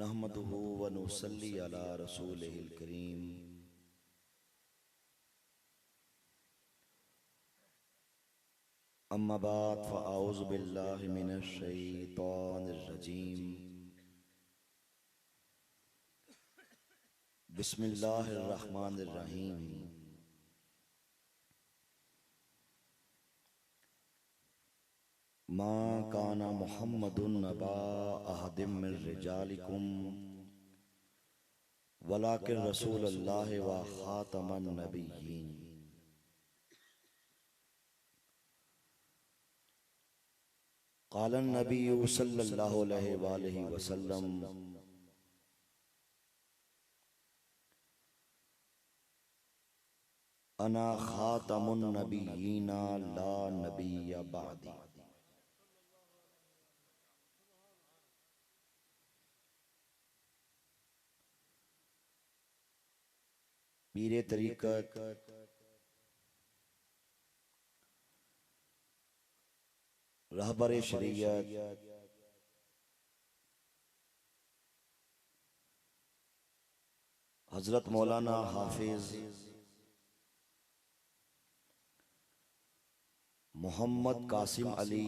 नहमदुहु व नुसल्ली अला रसूलिहिल करीम। अम्मा बाद फ़अऊज़ु बिल्लाहि मिनश शैतानिर रजीम। बिस्मिल्लाहिर रहमानिर रहीम। मा काना मुहम्मदुन नबा अहदिम मिन रिजालिकुम वलाकिन रसूलुल्लाहि व खातमन नबिय्यीन। क़ालन नबिय्यु सल्लल्लाहु अलैहि वसल्लम अना खातमुन नबिय्यीना ला नबिय्य बअदी। पीरे तरीक़त रहबरे शरीयत हज़रत मौलाना हाफिज मोहम्मद कासिम अली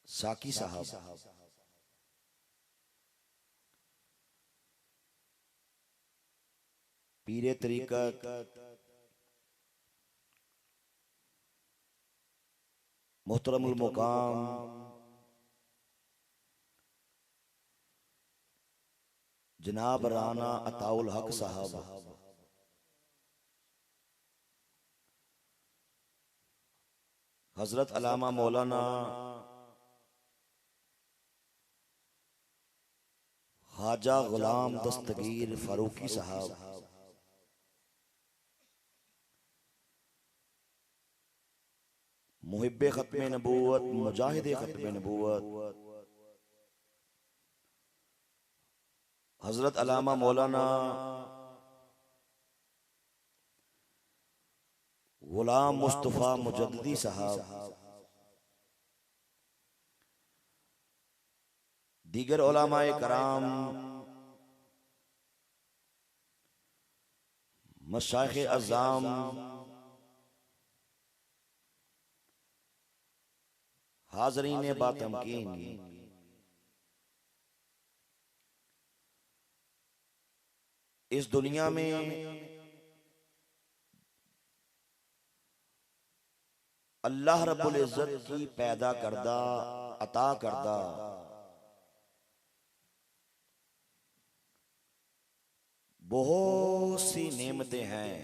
साकी साहब पीरे तरीक़त मोहतरमुल मुकाम जनाब राना अताउल हक साहब, हजरत अल्लामा मौलाना ख्वाजा गुलाम दस्तगीर फारूकी साहब, मुहिब्बे खत्मे नबूवत मुजाहिदे खत्मे नबूवत हजरत अल्लामा मौलाना गुलाम मुस्तफ़ा मुजद्दिदी साहब, दीगर उलमाए कराम, मशाइख़े अज़्ज़ाम, हाज़रीन बातमकीन, इस दुनिया में अल्लाह रब्बुल इज़्ज़त की पैदा करदा अता करदा बहुत सी नेमतें हैं,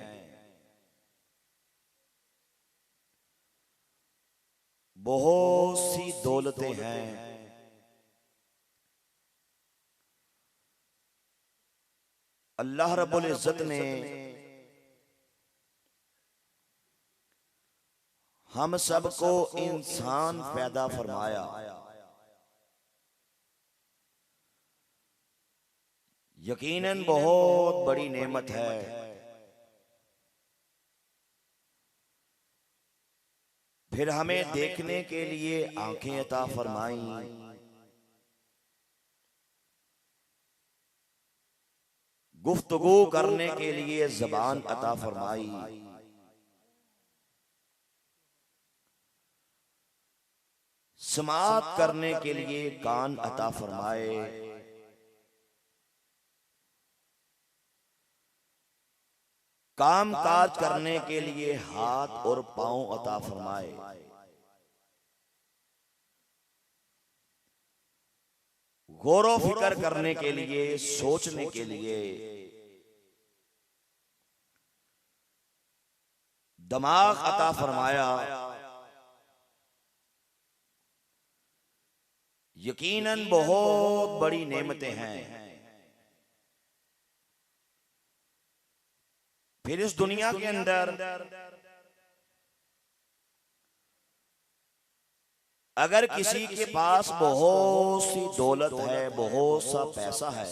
बहुत सी दौलतें हैं। अल्लाह रब्बुल इज़्ज़त ने हम सबको इंसान पैदा फरमाया। यकीनन बहुत बड़ी नेमत है। फिर हमें देखने के लिए आंखें अता फरमाई, गुफ्तगू करने के लिए ज़बान अता फरमाई, समाअत करने के लिए कान अता फरमाए, काम काज करने के लिए हाथ और पांव अता फरमाए, गौर फिक्र करने के लिए, सोचने के लिए दिमाग अता फरमाया। यकीनन बहुत बड़ी नेमतें हैं। फिर इस दुनिया के अंदर अगर किसी के पास बहुत सी दौलत है, बहुत सा पैसा है,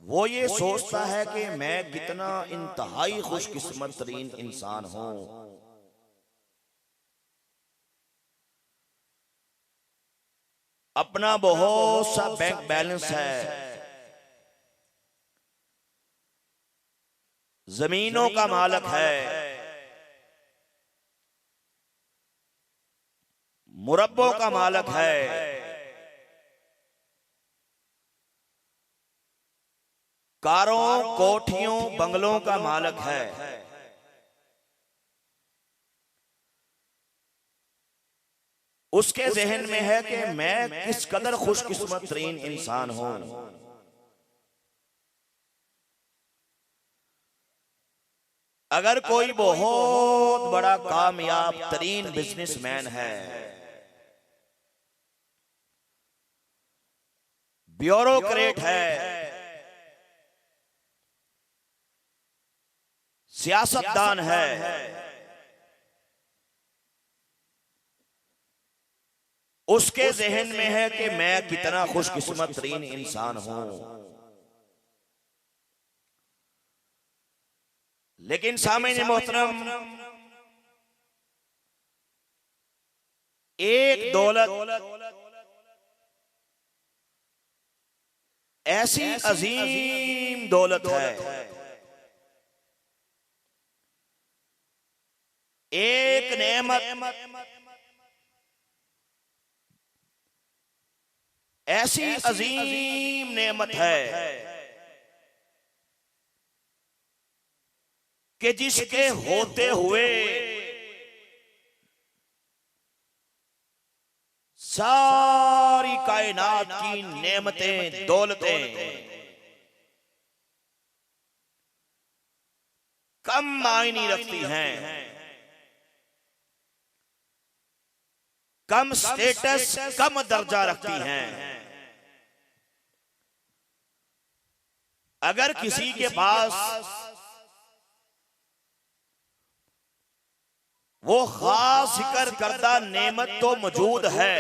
वो ये सोचता है कि मैं कितना इंतहाई खुशकिस्मत तरीन इंसान हूं। अपना बहुत सा बैंक बैलेंस है, जमीनों का मालिक है, मुरब्बों का मालिक है, कारों कोठियों बंगलों का मालिक है। उसके जहन में है कि मैं किस कदर खुशकिस्मत तरीन इंसान हूं। अगर कोई बहुत बड़ा कामयाब तरीन बिजनेसमैन है, ब्यूरोक्रेट है, सियासतदान है, उसके जहन में है कि मैं कितना खुशकिस्मत तरीन इंसान हूं। लेकिन सामने मोहतरम, एक दौलत ऐसी अजीम दौलत है, एक नेमत ऐसी अजीम नेमत है कि जिसके होते हुए सारी कायनात की नेमतें दौलतें कम मायने रखती हैं, कम स्टेटस, कम दर्जा रखती हैं। अगर किसी के पास वो खास जिक्र करदा नेमत तो मौजूद है,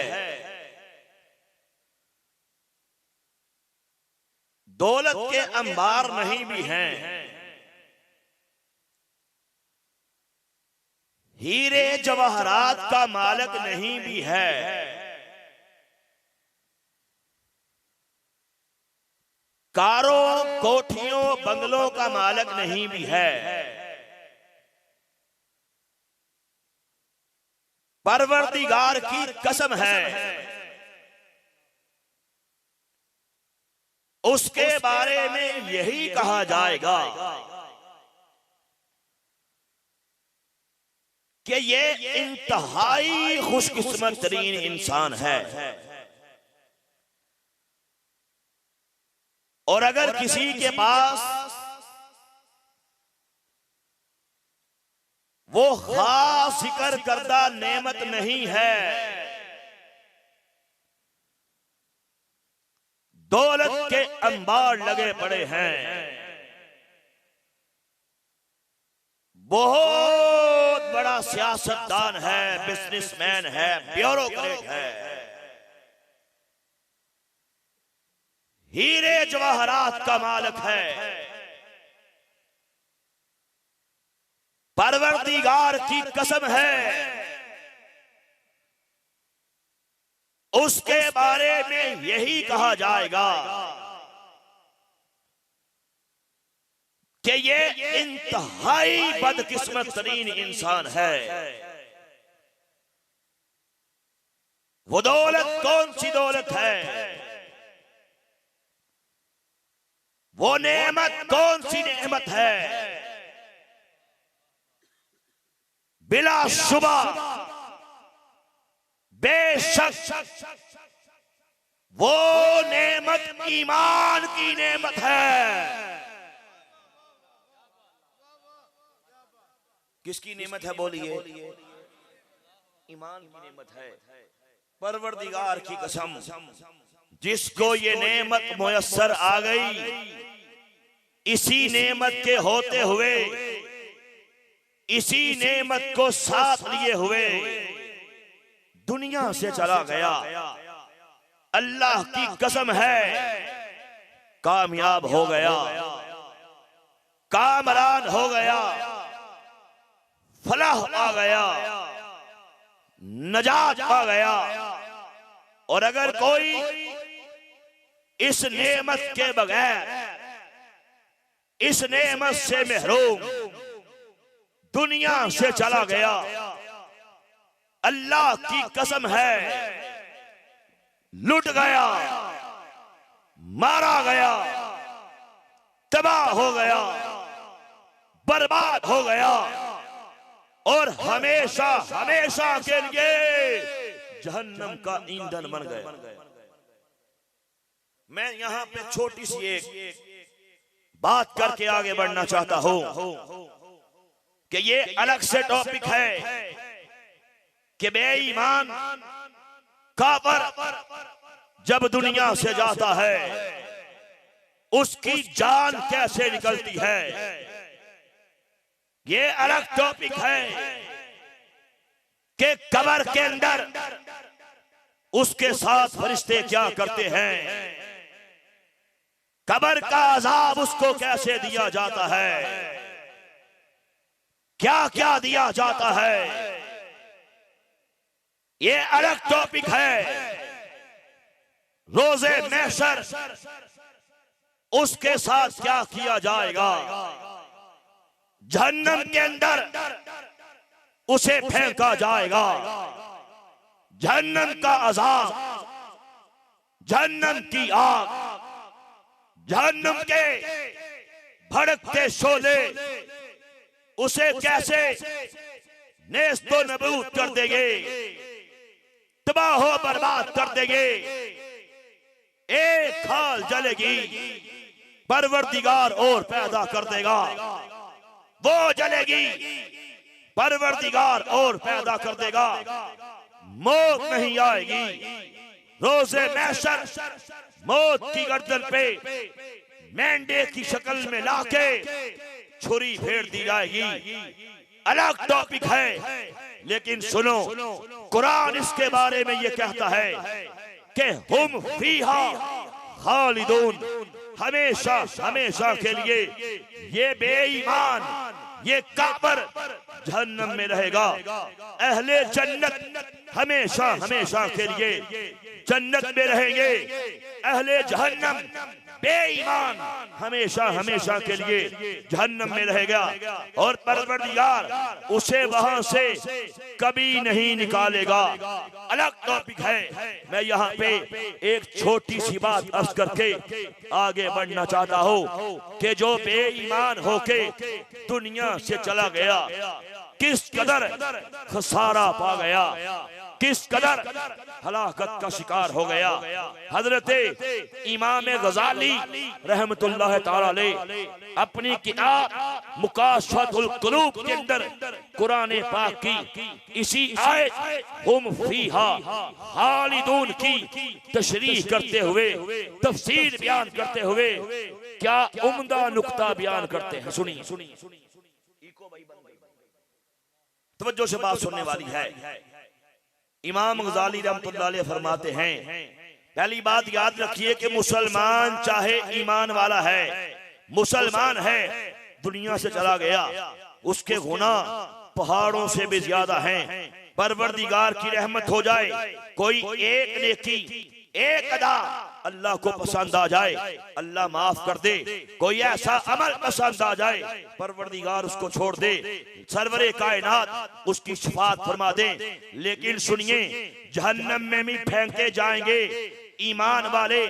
दौलत के अंबार नहीं भी हैं, हीरे जवाहरात का मालिक नहीं भी है, कारों कोठियों बंगलों का मालिक नहीं भी है, परवरदिगार की कसम है, उसके बारे में यही कहा जाएगा कि ये इंतहाई खुशकिस्मत तरीन इंसान है। और अगर किसी के पास वो खास जिक्र करदा नेमत नहीं है, दौलत के अंबार लगे पड़े हैं, बहुत बड़ा सियासतदान है, बिजनेसमैन है, ब्यूरोक्रेट है, हीरे जवाहरात का मालिक है, परवरदिगार की कसम है, उसके बारे में यही कहा जाएगा कि ये इंतहाई बदकिस्मत तरीन इंसान है। वो दौलत कौन सी दौलत है, वो नेमत कौन सी नेमत है? बिलाशुबा बेशक वो नेमत ईमान की नेमत है। किसकी नेमत है बोलिए? ईमान की नेमत है। परवरदिगार की कसम, जिसको ये नेमत मुयस्सर आ गई, इसी नेमत के होते हुए, इसी नेमत को साथ लिए हुए दुनिया से चला गया, अल्लाह की कसम है कामयाब हो गया, कामरान हो गया, फलाह आ गया, नजात आ गया, और अगर कोई इस नेमत के बगैर, इस नेमत से महरूम दुनिया से चला गया, अल्लाह की कसम है लुट गया, मारा गया, तबाह हो गया, बर्बाद हो गया और हमेशा हमेशा के लिए जहन्नम का ईंधन बन गया। मैं यहां पे छोटी सी एक बात करके आगे बढ़ना चाहता हूं कि ये अलग से टॉपिक है कि बेईमान काफिर जब दुनिया से जाता है उसकी जान कैसे निकलती है, ये अलग टॉपिक है कि कब्र के अंदर उसके साथ फरिश्ते क्या करते हैं, कब्र का अजाब उसको कैसे दिया जाता है, क्या क्या दिया जाता है, ये अलग टॉपिक है। रोजे महशर उसके साथ क्या किया जाएगा, जहन्नम के अंदर उसे फेंका जाएगा, जहन्नम का अजाब, जहन्नम की आग, जहन्नम के भड़कते शोले उसे कैसे नेस्तो नबूद कर देंगे, तबाह बर्बाद कर देंगे। एक खाल जलेगी, परवरदिगार और पैदा कर देगा, वो जलेगी, परवरदिगार और पैदा कर देगा, मौत नहीं आएगी। रोजे महशर मौत की गर्दन पे मेंढे की शक्ल में लाके छुरी फेर दी जाएगी। अलग टॉपिक है, लेकिन सुनो, कुरान इसके बारे में ये कहता है कि हुम फीहा खालिदून, हमेशा हमेशा के लिए ये बेईमान, ये काफिर जहन्नम में रहेगा। अहले जन्नत हमेशा हमेशा के लिए जन्नत में रहेंगे, अहले जहन्नम बेईमान हमेशा हमेशा के लिए जहन्नम में रहेगा और परवरदिगार उसे वहां से कभी नहीं निकालेगा। अलग टॉपिक है। मैं यहाँ पे एक छोटी सी बात अर्ज करके आगे बढ़ना चाहता हूँ कि जो बेईमान होके दुनिया से चला गया किस कदर खसारा पा गया, किस कदर हलाकत का शिकार हो गया। हजरत इमाम गजाली रहमतुल्लाह ताला अलैह अपनी किताब मुकाशफतुल कुलूब के अंदर कुरान पाक की इसी आयत हुम फीहा खालिदून की तशरीह करते हुए, तफसीर बयान करते हुए क्या उम्दा नुक्ता बयान करते हैं। सुनिए, तवज्जो से बात सुनने वाली है। इमाम गजाली रहमतुल्लाह अलैह फरमाते हैं, पहली बात याद रखिए कि मुसलमान चाहे ईमान वाला है, मुसलमान है, दुनिया से चला गया, उसके गुनाह पहाड़ों से भी ज्यादा हैं। परवरदिगार की रहमत हो जाए, कोई एक नेकी, एक अदा अल्लाह को पसंद आ जाए, अल्लाह माफ कर दे। कोई ऐसा अमल पसंद आ जाए, परवरदिगार उसको छोड़ दे, सरवरे कायनात उसकी शफाअत फरमा दे। लेकिन सुनिए, जहन्नम में भी फेंके जाएंगे ईमान वाले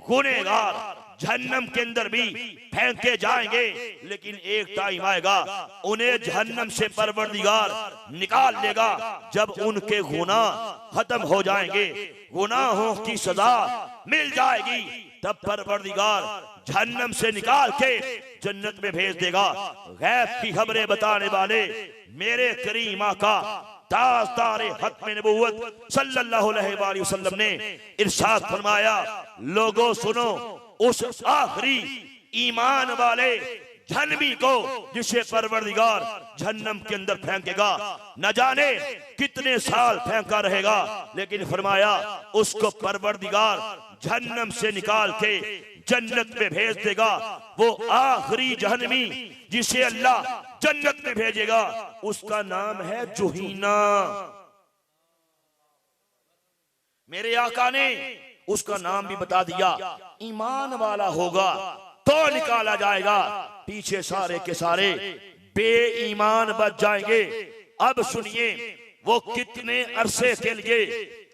गुनहगार, जहन्नम के अंदर भी फेंके जाएंगे, लेकिन एक टाइम आएगा उन्हें जहन्नम से परवरदिगार निकाल लेगा जब उनके गुनाह खत्म हो जाएंगे, गुनाहों की सजा मिल जाएगी, तब परवरदिगार जहन्नम से निकाल के जन्नत में भेज देगा। गैब की खबरें बताने वाले मेरे करीम आका ताजदार खत्म नबूवत सल्लल्लाहु अलैहि वसल्लम ने इरशाद फरमाया, लोगों सुनो, उस आखिरी ईमान वाले जहन्नमी को जिसे परवरदिगार जहन्नम के अंदर फेंकेगा, न जाने कितने साल फेंका रहेगा, लेकिन फरमाया उसको परवरदिगार जहन्नम से निकाल के जन्नत में भेज देगा। वो आखिरी जहन्नमी जिसे अल्लाह जन्नत में भेजेगा उसका नाम है जुहीना। मेरे आका ने उसका नाम भी बता दिया, ईमान वाला होगा तो निकाला जाएगा, पीछे सारे के सारे बेईमान बच जाएंगे। अब सुनिए वो कितने अरसे के लिए,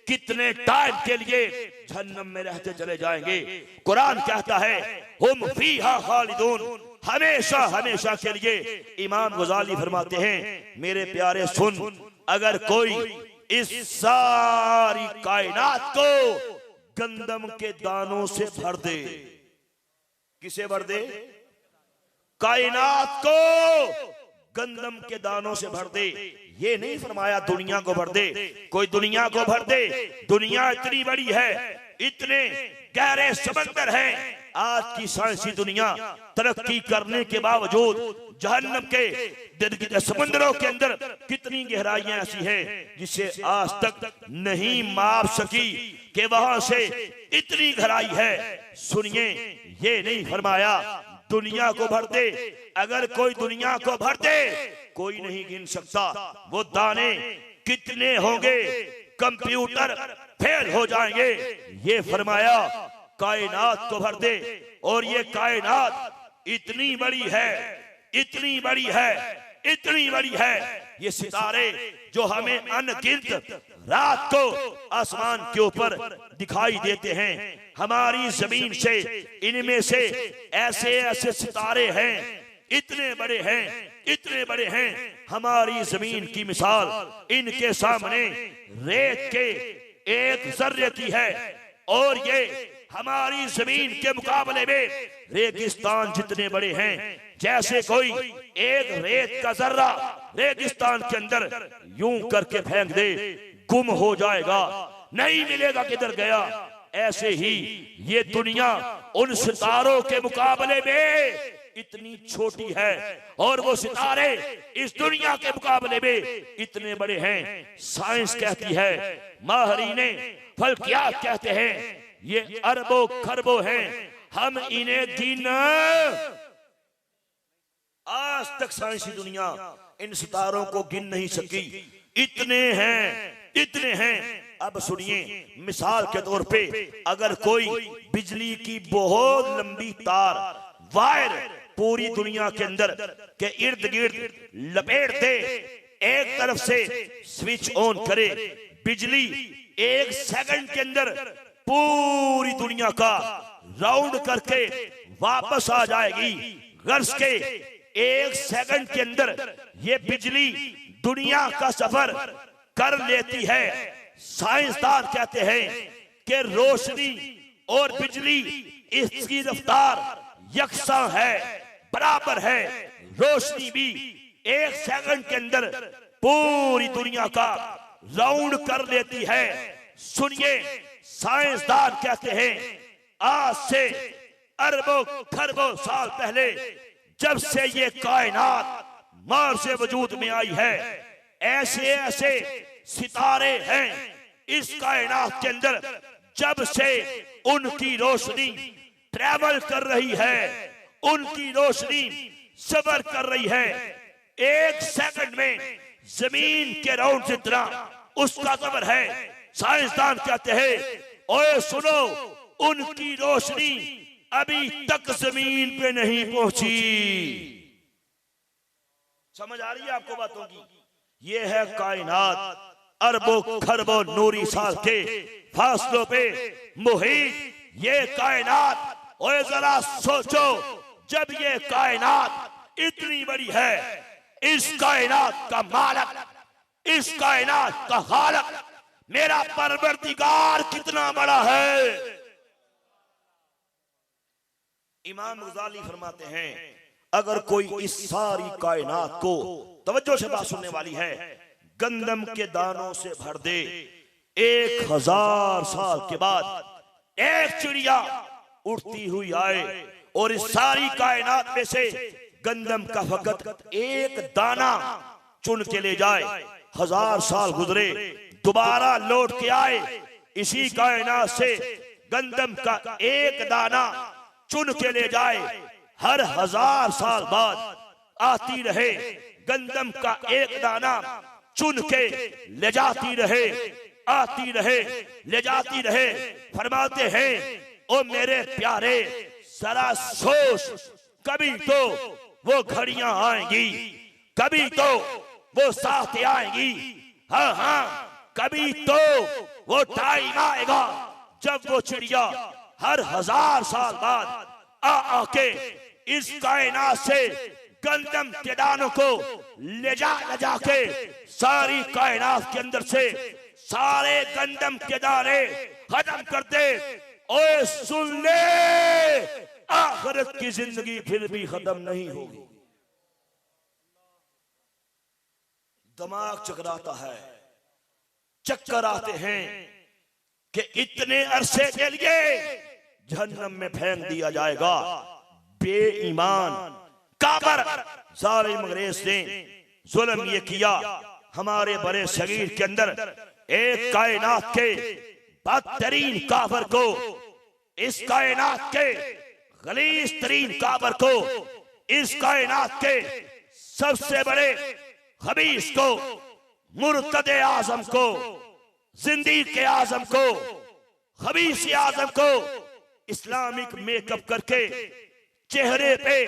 कितने टाइम के लिए जहन्नम में रहते चले जाएंगे। कुरान कहता है हुम फीहा खालिदून, हमेशा हमेशा के लिए। इमाम गजाली फरमाते हैं मेरे प्यारे सुन, अगर कोई इस सारी कायनात को गंदम के दानों से भर दे, किसे भर दे? कायनात को गंदम के दानों से भर दे। ये नहीं फरमाया दुनिया को भर दे, कोई दुनिया को भर दे। दुनिया इतनी बड़ी है, इतने गहरे समंदर हैं। आज की साइंसी दुनिया तरक्की करने के बावजूद जहन्नम के समंदरों के अंदर कितनी गहराइयां ऐसी हैं जिसे आज तक नहीं माप सकी कि वहां से इतनी गहराई है। सुनिए, ये नहीं फरमाया दुनिया को भर दे। अगर कोई दुनिया को भर दे, कोई नहीं गिन सकता वो दाने कितने होंगे, कंप्यूटर फेल हो जाएंगे। ये फरमाया कायनात को भर दे, और ये कायनात इतनी बड़ी है, इतनी बड़ी है, इतनी बड़ी है। ये सितारे जो हमें अनगिनत रात को आसमान के ऊपर दिखाई देते हैं, हमारी जमीन से इनमें से ऐसे ऐसे सितारे हैं, इतने बड़े हैं, इतने बड़े हैं। हमारी जमीन की मिसाल इनके सामने रेत के एक जर्रे की है, और ये हमारी जमीन के मुकाबले में रेगिस्तान जितने बड़े हैं। जैसे कोई एक रेत का जर्रा रेगिस्तान के अंदर यूं करके फेंक दे, गुम हो जाएगा, नहीं मिलेगा किधर गया। ऐसे ही ये दुनिया उन सितारों के मुकाबले में इतनी छोटी है, और वो सितारे इस दुनिया के मुकाबले में इतने बड़े हैं। साइंस कहती है, माहरीने फल्कियात कहते हैं, ये अरबों खरबों हैं, हम इन्हें गिन आज तक साइंसी दुनिया इन सितारों को गिन नहीं सकी। इतने हैं, इतने हैं। अब सुनिए, मिसाल के तौर पे अगर कोई बिजली की बहुत लंबी तार वायर पूरी दुनिया के अंदर के इर्द गिर्द लपेट दे, एक तरफ से स्विच ऑन करे, बिजली 1 सेकंड के अंदर पूरी दुनिया का राउंड करके वापस आ जाएगी। गर्ज के 1 सेकंड के अंदर ये बिजली दुनिया का सफर कर लेती है। साइंसदान कहते हैं कि रोशनी और बिजली इसकी रफ्तार यकसा है, बराबर है। रोशनी भी 1 सेकंड के अंदर पूरी दुनिया का राउंड कर लेती है। सुनिए, साइंसदान कहते हैं आज से अरबों खरबों साल पहले जब से ये कायनात मार से वजूद में आई है, ऐसे ऐसे सितारे हैं इस कायनात के अंदर, जब से उनकी रोशनी ट्रैवल कर रही है, उनकी रोशनी सफर कर रही है। 1 सेकंड में जमीन के राउंड जितना उसका सफर है। साइंसदान कहते हैं, ओए सुनो, उनकी रोशनी अभी तक जमीन पे नहीं पहुंची। समझ आ रही है आपको बातों की? ये है कायनात, अरबों खरबों नूरी साल के फासलों पे मुहित ये कायनात। ओए जरा सोचो, जब ये कायनात इतनी बड़ी है, इस कायनात का मालिक, इस कायनात का खालिक मेरा परवरदिगार कितना बड़ा है। इमाम गजाली फरमाते हैं, अगर कोई इस सारी कायनात को, तवज्जो से बात सुनने वाली है, गंदम के दानों से भर दे, 1000 साल के बाद एक चिड़िया उड़ती हुई आए और इस सारी कायनात में से गंदम का फकत एक दाना चुन के ले जाए, 1000 साल गुजरे, दोबारा लौट के आए, इसी कायनात से गंदम का एक दाना चुन के ले जाए, हर 1000 साल बाद आती रहे, गंदम का एक दाना चुन के ले जाती रहे, आती रहे, ले जाती रहे। फरमाते हैं ओ मेरे प्यारे जरा सोच, कभी तो वो घड़ियां आएंगी, कभी तो वो साथ आएंगी, हाँ हाँ कभी तो वो टाइम आएगा जब वो चिड़िया हर 1000 साल बाद आके इस कायनात से गंदम के दानों को ले जा के सारी कायनात के अंदर से सारे गंदम के दाने खत्म कर दे। ओए सुन ले, आखिरत की जिंदगी फिर भी खत्म नहीं होगी। दिमाग चकराता है, चक्कर आते हैं कि इतने अरसे के लिए जहन्नम में फेंक दिया जाएगा। बेईमान काबर जालिम अंग्रेज ने जुल्म ये किया हमारे बड़े शरीर के अंदर। एक कायनात के बदतरीन काबर को, इस कायनात के गलीज तरीन काबर को, इस कायनात के सबसे बड़े खबीस को, मुर्तदे आजम को, जिंदीक के आजम को, खबीस आजम को इस्लामिक मेकअप करके, चेहरे पे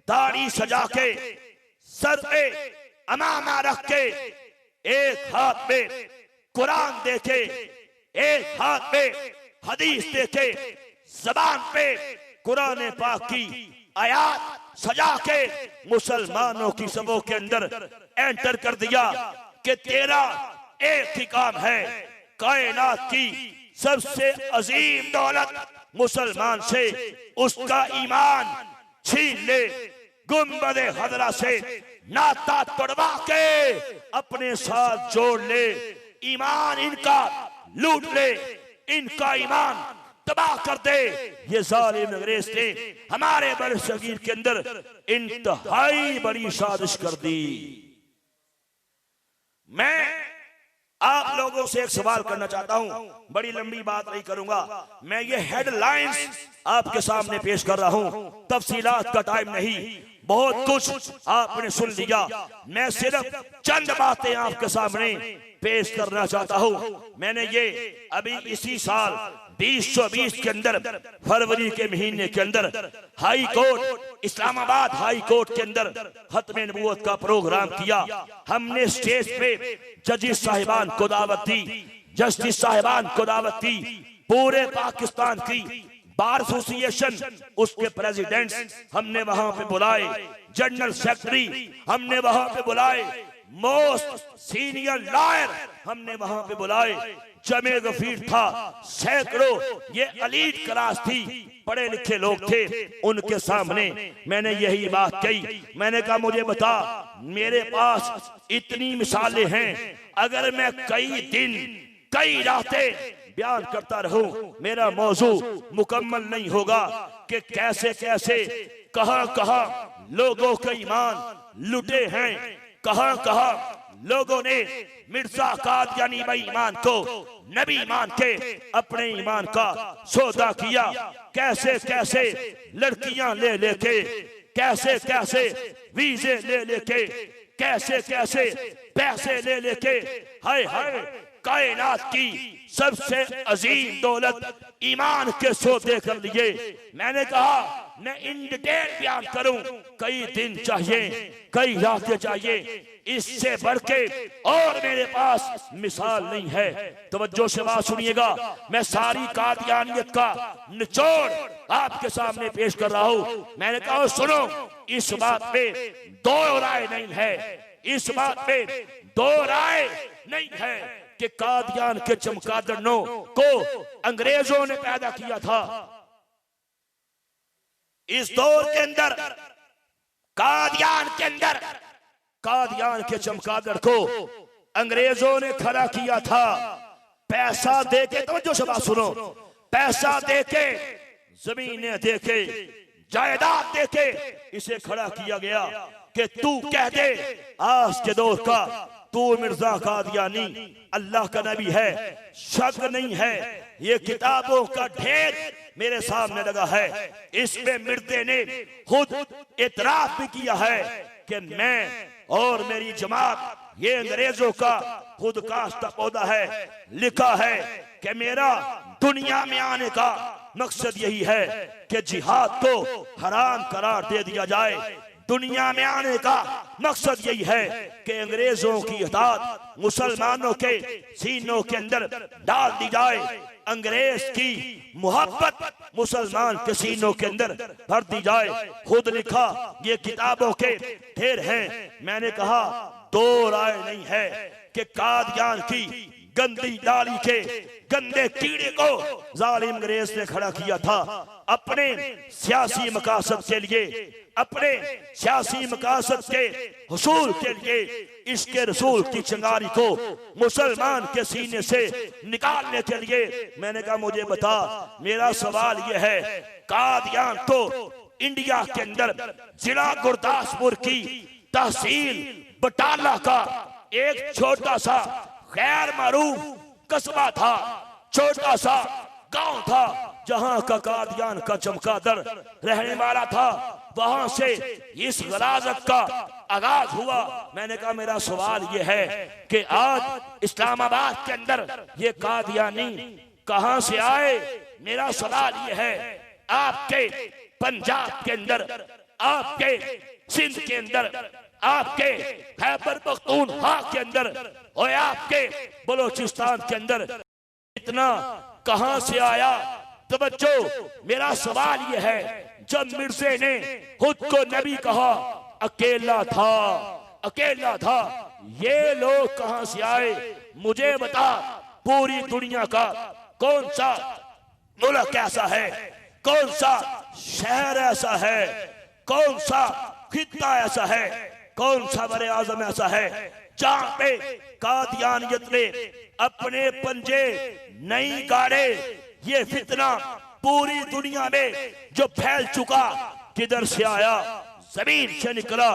दाढ़ी सजा के, सर पे अमामा रख के, एक हाथ में कुरान देके, एक हाथ में हदीस देके, ज़बान पे कुरान पाक की आयात सजा के मुसलमानों की सबों के अंदर एंटर कर दिया कि तेरा एक ही काम है, कायनात की सबसे अजीम दौलत मुसलमान से उसका ईमान छीन ले, गुंबदे हजरा से नाता तोड़वा के अपने साथ जोड़ ले, ईमान इनका लूट ले, इनका ईमान तबाह कर दे। ये जालिम अंग्रेज ने हमारे बड़े शरीर के अंदर इंतहाई बड़ी साजिश कर दी। मैं आप लोगों से एक सवाल करना चाहता हूं, बड़ी लंबी बात नहीं करूंगा, मैं ये हेडलाइंस आपके सामने पेश कर रहा हूं, तफसीलात का टाइम नहीं, बहुत कुछ आपने सुन लिया। मैं सिर्फ चंद बातें आपके सामने पेश करना चाहता हूं। मैंने ये अभी इसी साल 2020 के अंदर फरवरी के महीने के अंदर high court, Islamabad high court के अंदर खत्मे नबूवत का प्रोग्राम किया। हमने स्टेज पे जजिस साहिबान को दावत दी, जस्टिस साहिबान को दावत दी, पूरे पाकिस्तान की बार एसोसिएशन उसके प्रेसिडेंट्स हमने वहां पे बुलाए, जनरल सेक्रेटरी हमने वहां पे बुलाए, मोस्ट सीनियर लॉयर हमने वहां पे बुलाए, जमे गफीर था, सैकड़ों ये एलीट क्लास थी, पढ़े लिखे लोग थे। उनके सामने मैंने यही बात कही, मैंने कहा मुझे बता, मेरे पास इतनी मिसालें हैं, अगर मैं कई दिन कई रातें बयान करता रहूं मेरा मौजू मुकम्मल नहीं होगा कि कैसे कैसे कहां कहां लोगों के ईमान लुटे हैं, कहां कहां लोगों ने मिर्जा कादियानी भाई ईमान को नबी मान के अपने ईमान का सौदा किया, कैसे कैसे लड़कियां ले लेके, कैसे कैसे वीजे ले लेके, कैसे कैसे पैसे ले लेके, हाय हाय कायनात की सबसे अजीम दौलत ईमान के सौदे कर लिए। मैंने कहा मैं इन डिटेल बयान करूं, कई दिन चाहिए, कई रातें चाहिए, इससे बढ़ के और मेरे पास मिसाल नहीं है। तवज्जो से बात सुनिएगा, मैं सारी कादियानियत का निचोड़ आपके सामने पेश कर रहा हूं। मैंने कहा सुनो, इस बात पे दो राय नहीं है, इस बात पे दो राय नहीं है कि कादियान के चमगादड़ों को अंग्रेजों ने पैदा किया था। इस दौर के अंदर कादियान के अंदर कादियान के चमगादड़ को अंग्रेजों ने खड़ा किया था, पैसा देके, तवज्जो से बात सुनो, पैसा देके, जमीनें देके, जायदाद देके इसे खड़ा किया गया कि तू कह दे आज के दौर का, तू मिर्जा कादियानी अल्लाह का नबी है, शक नहीं है। ये किताबों का ढेर मेरे सामने लगा है, इसमें मिर्जे ने खुद इतराफ भी किया है कि मैं और मेरी जमात ये अंग्रेजों का खुद काश्ता पौधा है। लिखा है कि मेरा दुनिया में आने का मकसद यही है कि जिहाद को हराम करार दे दिया जाए। दुनिया में आने का मकसद यही है कि अंग्रेजों की इताअत मुसलमानों के सीनों के अंदर डाल दी जाए। अंग्रेज की मोहब्बत मुसलमान के सीनों के अंदर भर दी जाए। खुद लिखा, ये किताबों के ढेर हैं। मैंने कहा दो राय नहीं है कि कादियान की गंदी डाली के गंदे कीड़े को जालिम अंग्रेज ने खड़ा किया था अपने सियासी मकासद के लिए, अपने सियासी मकासद के हुसूल के लिए। इसके रसूल की चिंगारी को मुसलमान के सीने से निकालने के लिए मैंने कहा मुझे बता। मेरा सवाल यह है, कादियान तो इंडिया के अंदर जिला गुरदासपुर की तहसील बटाला का एक छोटा सा गैर मारूफ कस्बा था, छोटा सा गांव था, जहां का कादियान का चमगादड़ रहने वाला था। वहां से इस गलाजत का आगाज हुआ। मैंने कहा मेरा सवाल यह है कि आज इस्लामाबाद के अंदर ये कादियानी कहां से आए। मेरा सवाल यह है, आपके पंजाब के अंदर, आपके सिंध के अंदर, आपके खैबर पख्तूनख्वा के अंदर और आपके बलोचिस्तान के अंदर इतना कहां से आया? तवज्जो, मेरा सवाल यह है, जब मिर्जे ने खुद को नबी कहा, अकेला था, अकेला था, ये लोग कहां से आए? मुझे बता, पूरी दुनिया का कौन सा मुल्क ऐसा है, कौन सा शहर ऐसा है, कौन सा खित्ता ऐसा है, कौन सा बरे आजम ऐसा है जहां पे कादियानियत ने अपने पंजे नहीं गाड़े? ये फितना पूरी दुनिया में जो फैल चुका, किधर से आया? जमीन से निकला,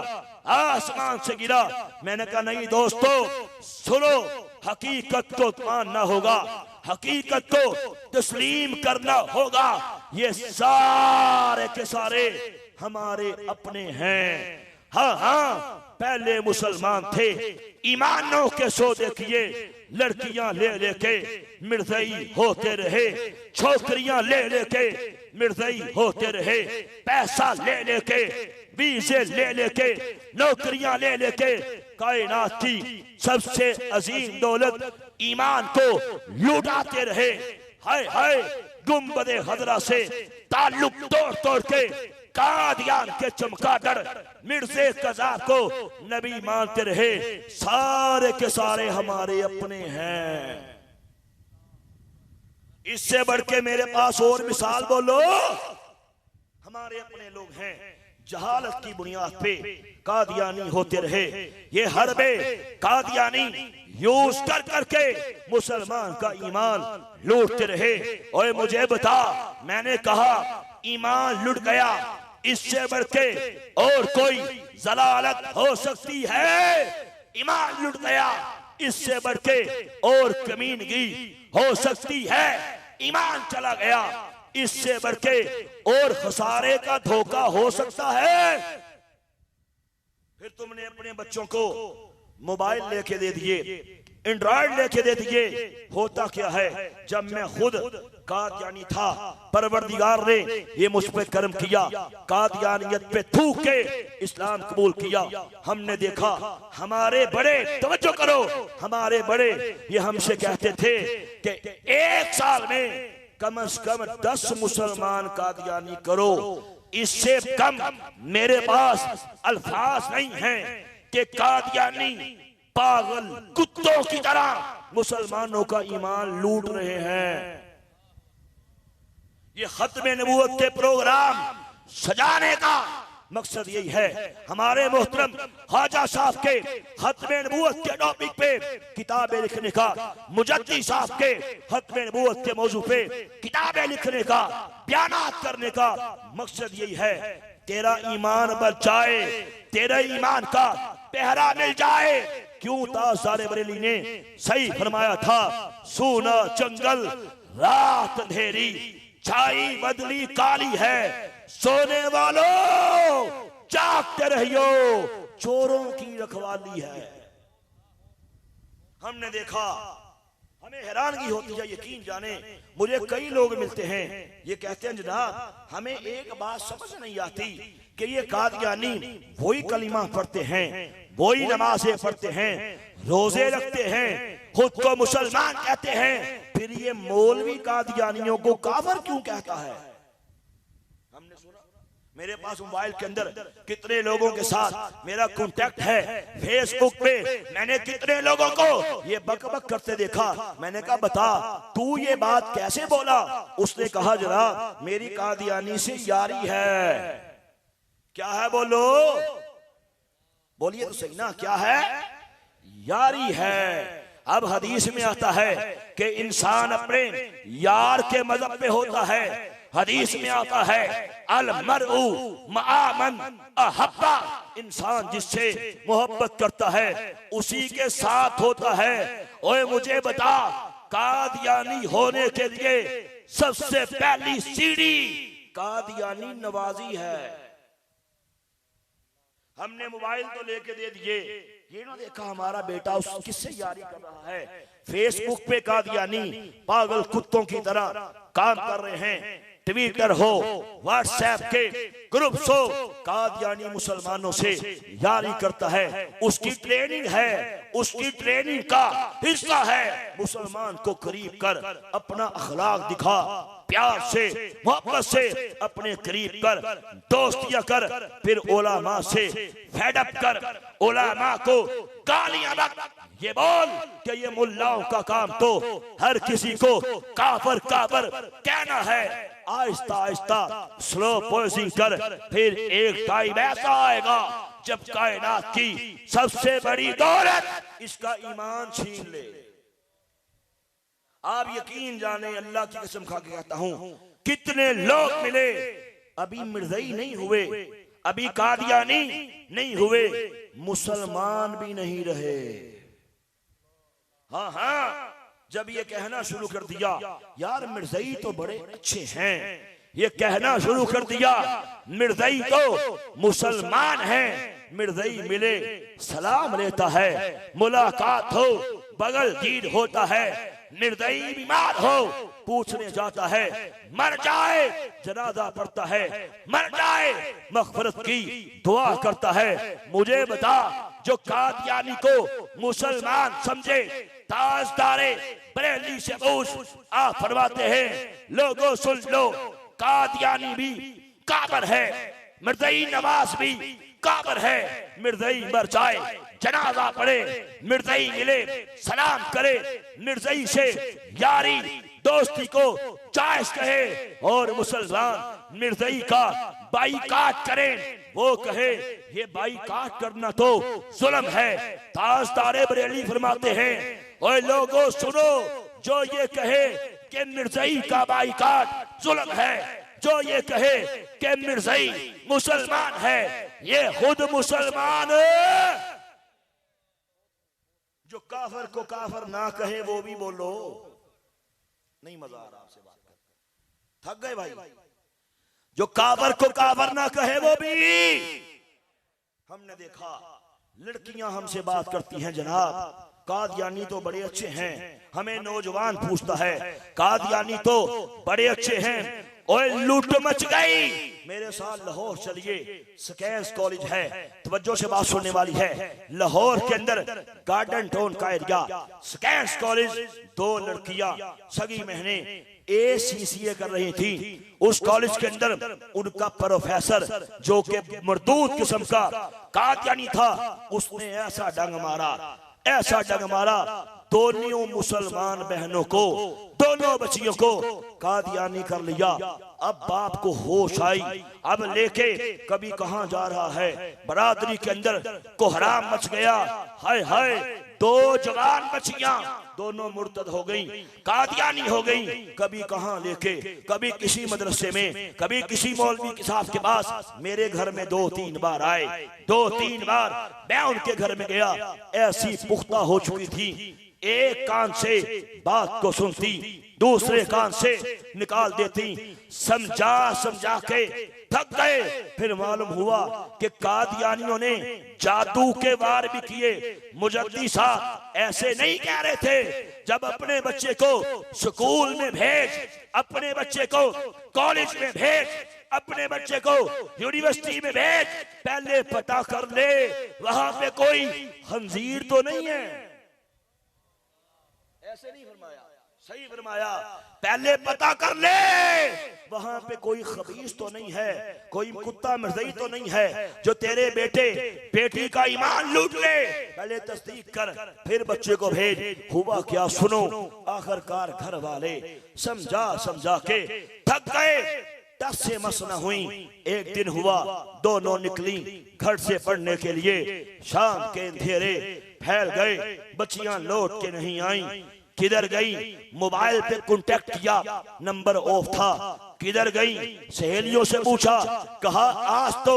आसमान से गिरा? मैंने कहा नहीं दोस्तों, सुनो, हकीकत को मानना होगा, हकीकत को तस्लीम करना होगा। ये सारे के सारे हमारे अपने हैं। हाँ हाँ, पहले मुसलमान थे, ईमानों के सौदे किए, लड़कियां ले लेके मिर्जई होते रहे, छोकरियां ले लेके मिर्जई होते रहे, पैसा ले लेके, वीजे ले लेके, नौकरियां ले लेके कायनात की सबसे अजीम दौलत ईमान को लुटाते रहे। हाय हाय, गुंबदे हजरा से ताल्लुक तोड़ तोड़ के कादियान के चमगादड़ मिर्जे कज़ा को नबी मानते रहे। सारे के सारे हमारे अपने हैं। इससे बढ़ के मेरे पास और मिसाल बोलो। हमारे अपने लोग हैं, जहालत की बुनियाद पे कादियानी होते रहे। ये हरबे कादियानी यूज कर करके मुसलमान का ईमान लूटते रहे। और मुझे बता, मैंने कहा ईमान लुट गया, इससे बढ़ के और कोई जलालत हो सकती है? ईमान लुट गया, इससे बढ़ के और कमीनगी हो सकती है? ईमान चला गया, इससे बढ़ के और खसारे का धोखा हो सकता है? फिर तुमने अपने बच्चों को मोबाइल लेके दे दिए, एंड्रॉइड लेके दे दिए। होता क्या है, जब मैं खुद कादियानी था, परवरदिगार ने ये मुझ पे कर्म किया, कादियानियत पे थूक के इस्लाम कबूल किया। हमने देखा हमारे बड़े, तवज्जो करो, हमारे बड़े ये हमसे कहते थे कि एक साल में कम से कम 10 मुसलमान कादियानी करो। इससे कम मेरे पास अल्फाज नहीं हैं कि कादियानी पागल कुत्तों की तरह मुसलमानों का ईमान लूट रहे हैं। ये खत्मे नबूवत के प्रोग्राम सजाने का मकसद यही है। हमारे मोहतरम ख्वाजा साहब के खत्मे नबूवत के टॉपिक पे किताबें लिखने का, मुजद्दी साहब के खत्मे नबूवत के मौजू पे किताबें लिखने का, बयानात करने का मकसद यही है, तेरा ईमान बच जाए, तेरे ईमान का पहरा मिल जाए। क्यों ताज़ारे बरेली ने सही फरमाया था, सोना जंगल रात अंधेरी, छाई बदली काली है, सोने वालों जागते रहियो, चोरों की रखवाली है। हमने देखा, हमें हैरानगी होती है। यकीन जाने मुझे कई लोग मिलते हैं, ये कहते हैं जनाब हमें एक बात समझ नहीं आती कि ये कादियानी वही कलीमा पढ़ते हैं, वही नमाजें पढ़ते हैं, रोजे रखते हैं, खुद को मुसलमान कहते हैं, फिर ये मौलवी कादियानियों को काफिर क्यों कहता है? हमने सुना, मेरे पास मोबाइल के अंदर कितने लोगों के साथ मेरा कांटेक्ट है, फेसबुक पे मैंने कितने लोगों को ये बकबक करते देखा। मैंने कहा बता तू ये बात कैसे बोला? उसने कहा जनाब मेरी कादियानी से यारी है। क्या है बोलो, बोलिए तो सही ना, क्या है? यारी है। अब हदीस में आता है कि इंसान अपने यार के मजहब पे होता है। हदीस में आता है अल मरउ मआ मन अहब्बा, इंसान जिससे मोहब्बत करता है उसी के साथ होता है। ओए मुझे बता, कादियानी होने के लिए सबसे पहली सीढ़ी कादियानी नवाजी है। हमने मोबाइल तो लेके दे दिए, ये ना देखा हमारा बेटा उस किससे यारी कर रहा है। फेसबुक पे कादियानी पागल कुत्तों की तरह काम कर रहे हैं। ट्विटर हो, व्हाट्सएप के ग्रुप्स हो, कादियानी मुसलमानों से यारी करता है। उसकी ट्रेनिंग है, उसकी ट्रेनिंग का हिस्सा है मुसलमान को करीब कर अपना अखलाक दिखा, प्यार से मोहब्बत से अपने करीब कर, दोस्तियां कर, फिर उलमा से फेडअप कर, उलमा को गालियां रख, ये बोल कि ये मुल्लाओं का काम तो हर किसी को काफिर काफिर कहना है। आहिस्ता आहिस्ता स्लो पोजिंग कर, फिर एक टाइम ऐसा आएगा जब कायनात की सबसे बड़ी दौलत इसका ईमान छीन ले। आप यकीन जाने, अल्लाह की कसम खा के कहता हूं, कितने लोग मिले अभी मिर्ज़ई नहीं हुए, अभी कादियानी नहीं हुए, मुसलमान भी नहीं रहे। हाँ हाँ, जब ये कहना शुरू कर दिया यार मिर्ज़ई तो बड़े अच्छे हैं, ये कहना शुरू कर दिया मिर्ज़ई तो मुसलमान हैं, मिर्ज़ई मिले सलाम लेता है, मुलाकात हो बगल दीद होता है, मिर्ज़ई बीमार हो पूछने जाता है, मर जाए जनाजा पढ़ता है, मर जाए मग़फ़िरत की दुआ करता है। मुझे बता, जो कादियानी को मुसलमान समझे, ताजदारे बरेली से पूछ, आप फरमाते हैं लोगों सुन लो, कादियानी भी काफिर है, मिर्ज़ई नवाज भी काफिर है। मिर्ज़ई मर जाए जनाजा पढ़े, मिर्ज़ई मिले सलाम करे, मिर्ज़ई से यारी दोस्ती को जायज़ कहे, और मुसलमान मिर्ज़ई का बाईकाट करें, वो कहे ये बाईकाट करना तो जुल्म है। ताजदारे बरेली फरमाते हैं, ओए लोगों सुनो, जो ये कहे कि मिर्ज़ई का बाईकाट जुल्म है, जो ये कहे कि मिर्ज़ई मुसलमान है, ये खुद मुसलमान है। जो काफिर को काफिर ना कहे वो भी बोलो, नहीं मजा आ रहा आपसे बात कर, थक गए भाई। जो काफिर को काफिर ना कहे वो भी। हमने देखा लड़कियां हमसे बात करती हैं, जनाब कादियानी तो बड़े अच्छे हैं। हमें नौजवान पूछता है, कादियानी तो बड़े अच्छे हैं, और लूट मच गई। मेरे साथ लाहौर चलिए, स्कैंस कॉलेज है, तवज्जो से बात सुनने वाली है। लाहौर के अंदर गार्डन टाउन का एरिया, स्कैंस कॉलेज, दो लड़कियां सगी बहने ACCA कर रही थी। उस कॉलेज के अंदर उनका प्रोफेसर जो कि मरदूद किस्म का कादियानी था, उसने ऐसा डंग मारा, ऐसा डंग मारा, दोनों मुसलमान बहनों को, दोनों बच्चियों को कादियानी कर लिया। अब बाप को होश आई, अब लेके कभी कहां जा रहा है, बरादरी के अंदर कोहराम मच गया। हाय हाय, दो जवान बच्चियां दोनों मुर्तद हो गई, कादियानी हो गई। कभी कहां लेके, कभी किसी मदरसे में, कभी किसी मौलवी के साहब के पास। मेरे घर में 2-3 बार आए, 2-3 बार मैं उनके घर में गया, ऐसी पुख्ता हो चुकी थी एक कान से बात को सुनती, दूसरे कान से निकाल देती। समझा समझा के थक गए। फिर मालूम हुआ कि कादियानियों ने जादू के वार भी किए। मुजद्दी साहब ऐसे नहीं कह रहे थे, जब अपने बच्चे को स्कूल में भेज, अपने बच्चे को कॉलेज में भेज, अपने बच्चे को यूनिवर्सिटी में भेज, पहले पता कर ले वहां पे कोई खंजीर तो नहीं है। ऐसे नहीं फरमाया, सही फरमाया, पहले पता कर ले वहां पे कोई खबीस तो नहीं है, कोई कुत्ता मर्दई तो नहीं है जो तेरे बेटे बेटी का ईमान लूट ले। पहले तस्दीक कर, फिर बच्चे को भेज। हुआ क्या सुनो। आखिरकार घर वाले समझा समझा के थक गए, टस से मस न हुई। एक दिन हुआ, दोनों निकली घर से पढ़ने के लिए। शाम के अंधेरे फैल गए, बच्चियां लौट के नहीं आई। किधर गई? मोबाइल पे कांटेक्ट किया, नंबर ऑफ था। किधर गई? सहेलियों से पूछा, कहा आज तो